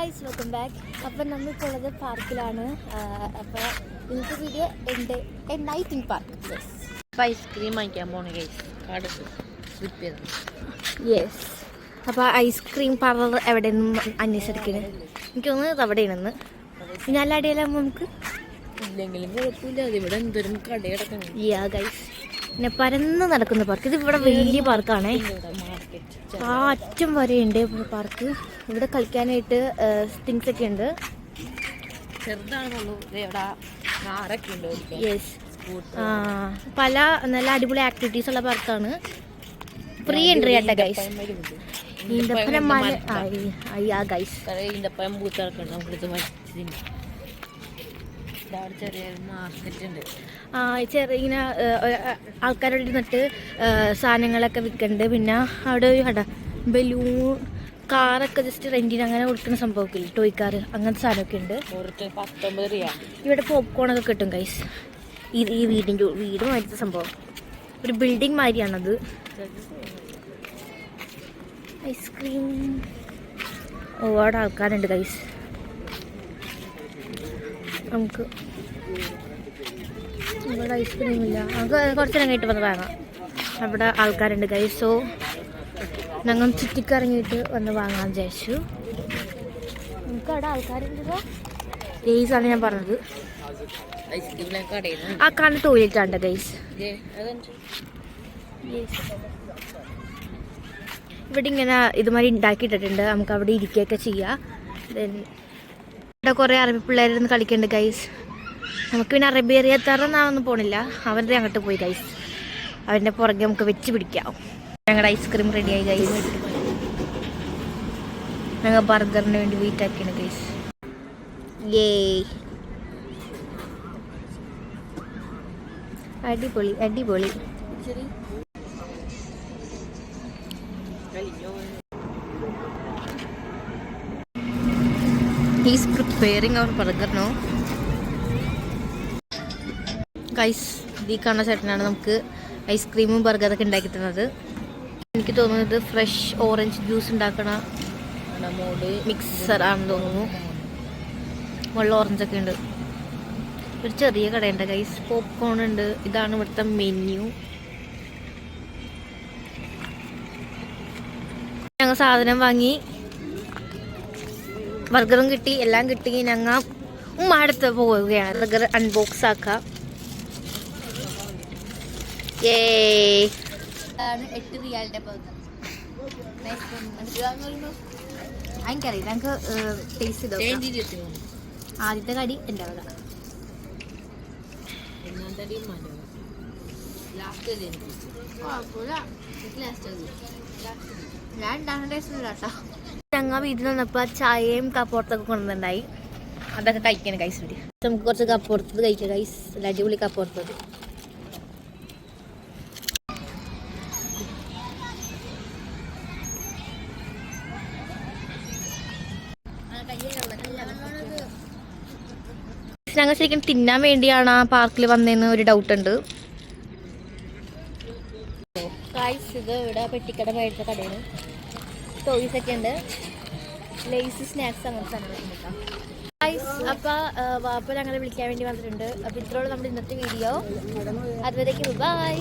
Guys welcome back. അപ്പം നമ്മളിപ്പോൾ ഉള്ളത് പാർക്കിലാണ്. അപ്പോൾ ഇന്നത്തെ വീഡിയോ എൻ്റെ നൈറ്റ് ഇൻ പാർക്ക്. അപ്പോൾ ഐസ്ക്രീം വാങ്ങിക്കാൻ പോണേ ഗൈസ്. യെസ്. അപ്പോൾ ഐസ്ക്രീം പാർലർ എവിടെ നിന്നും അന്വേഷിച്ചിരിക്കണേ. എനിക്ക് തോന്നുന്നത് അവിടെയാണെന്ന്. പിന്നെ അല്ല അടിയിലാകുമ്പോൾ നമുക്ക് ഇല്ലെങ്കിലും കുഴപ്പമില്ല. അതിവിടെ എന്തൊരു കട കിടക്കണം. യാ ഗൈസ്, പിന്നെ പരന്ന് നടക്കുന്ന പാർക്ക്. ഇത് ഇവിടെ വലിയ പാർക്കാണേ. ആ അറ്റം വരെയുണ്ട് പാർക്ക്. ഇവിടെ കളിക്കാനായിട്ട് തിങ്സ് ഒക്കെ ഉണ്ട്. ചെറുതാണുള്ളൂ. യെസ്, പല നല്ല അടിപൊളി ആക്ടിവിറ്റീസ് ഉള്ള പാർക്കാണ്. ഫ്രീ എൻട്രി ആട്ടെ ഗൈസ്. ഈന്തപ്പഴം പൂത്തിറക്കണം. നമ്മളിത് മരിച്ചതിന് ചെറിയൊരു മാർക്കറ്റ് ഉണ്ട്. ഇങ്ങനെ ആൾക്കാരോട് ഇരുന്നിട്ട് സാധനങ്ങളൊക്കെ വിൽക്കുന്നുണ്ട്. പിന്നെ അവിടെ ഒരു കട ബലൂൺ കാറൊക്കെ ജസ്റ്റ് റെന്റിന് അങ്ങനെ കൊടുക്കുന്ന സംഭവമൊക്കെ ഇല്ല, ടോയ് കാർ അങ്ങനത്തെ സാധനമൊക്കെ ഉണ്ട്. 19 രൂപ. ഇവിടെ പോപ്കോണൊക്കെ കിട്ടും ഗൈസ്. ഈ വീട് മാതിരത്തെ സംഭവം, ഒരു ബിൽഡിംഗ് മാതിരിയാണത്. ഐസ്ക്രീം ഒരുപാട് ആൾക്കാരുണ്ട് ഗൈസ്. നമുക്ക് ഇവിടെ ഐസ്ക്രീം ഇല്ല, നമുക്ക് കുറച്ച് നേരം കഴിഞ്ഞിട്ട് വന്ന് വാങ്ങാം. അവിടെ ആൾക്കാരുണ്ട് ഗൈസ്. സോ ഞങ്ങൾ ചുറ്റിക്കറങ്ങിയിട്ട് വന്ന് വാങ്ങാൻ വിചാരിച്ചു. നമുക്ക് അവിടെ ആൾക്കാരുണ്ട്. ഗൈസാണ് ഞാൻ പറഞ്ഞത്. ആ കാണുന്ന ടോയ്ലറ്റ് ആണ് ഗൈസ്. ഇവിടെ ഇങ്ങനെ ഇതുമാതിരി ഉണ്ടാക്കിയിട്ടിട്ടുണ്ട്. നമുക്ക് അവിടെ ഇരിക്കുകയൊക്കെ ചെയ്യാം. ദെൻ ഇവിടെ കുറേ അറബി പിള്ളേരൊന്ന് കളിക്കുന്നുണ്ട് ഗൈസ്. നമുക്ക് പിന്നെ അറബി അറിയാത്തറന്നാണെന്ന് പോണില്ല. അവരുടെ അങ്ങോട്ട് പോയി ഗൈസ്. അവൻ്റെ പുറകെ നമുക്ക് വെച്ച് പിടിക്കാം. ഞങ്ങളുടെ ഐസ്ക്രീം റെഡിയായി ഗൈസ്. ഞങ്ങൾ ബർഗറിന് വേണ്ടി വെയിറ്റ് ആക്കിയാണ് ഗൈസ്. അടിപൊളി അടിപൊളി. He's preparing our burger now. Guys, ഈ കാണുന്ന ചേട്ടനാണ് നമുക്ക് ഐസ്ക്രീമും ബർഗറൊക്കെ ഉണ്ടാക്കി തന്നത്. എനിക്ക് തോന്നുന്നത് ഫ്രഷ് ഓറഞ്ച് ജ്യൂസ് ഉണ്ടാക്കണ മിക്സർ ആണെന്ന് തോന്നുന്നു. വെള്ളം ഓറഞ്ചൊക്കെ ഉണ്ട്. ഒരു ചെറിയ കടയുണ്ട് ഗൈസ്. പോപ്കോൺ ഉണ്ട്. ഇതാണ് ഇവിടുത്തെ മെന്യു. ഞങ്ങൾ സാധനം വാങ്ങി, ബർഗറും കിട്ടി, എല്ലാം കിട്ടി. ഞങ്ങൾ അടുത്ത് പോവുകയാണ് ബർഗർ അൺബോക്സ് ആക്കാം. 8 റിയാലിന്റെ ബർഗർ. എനിക്കറിയില്ല, ഞങ്ങൾക്ക് ടേസ്റ്റ് ചെയ്തോ. ആദ്യത്തെ കടി എൻ്റെ അവിടെ. ഞാൻ ഉണ്ടാകുന്ന ടേസ്റ്റ് ഇല്ല കേട്ടോ. ഞങ്ങൾ വീട്ടിൽ വന്നപ്പോൾ ചായയും കപ്പോർത്തൊക്കെ കൊണ്ടുവന്നിട്ടുണ്ടായി. അതൊക്കെ കഴിക്കണം ഗൈസ്. വേണ്ടി നമുക്ക് കുറച്ച് കപ്പോർത്തത് കഴിക്കാം ഗൈസ്. നല്ല അടിപൊളി കപ്പോർത്തത്. ഞങ്ങൾ ശരിക്കും തിന്നാൻ വേണ്ടിയാണ് ആ പാർക്കിൽ വന്നതെന്ന് ഒരു ഡൗട്ട് ഉണ്ട് ഗൈസ്. ഇത് ഇവിടെ പെട്ടിക്കട മേടിച്ച കടയാണ്. ടോയ്സ് ഒക്കെ ഉണ്ട്, ലേസ്, സ്നാക്സ് അങ്ങനത്തെ സാധനങ്ങളൊക്കെ ഗൈസ്. അപ്പോൾ ഞങ്ങളെ വിളിക്കാൻ വേണ്ടി വന്നിട്ടുണ്ട്. അപ്പോൾ ഇത്രയോളം നമ്മുടെ ഇന്നത്തെ വീഡിയോ. അതുവരേക്കും ബൈ.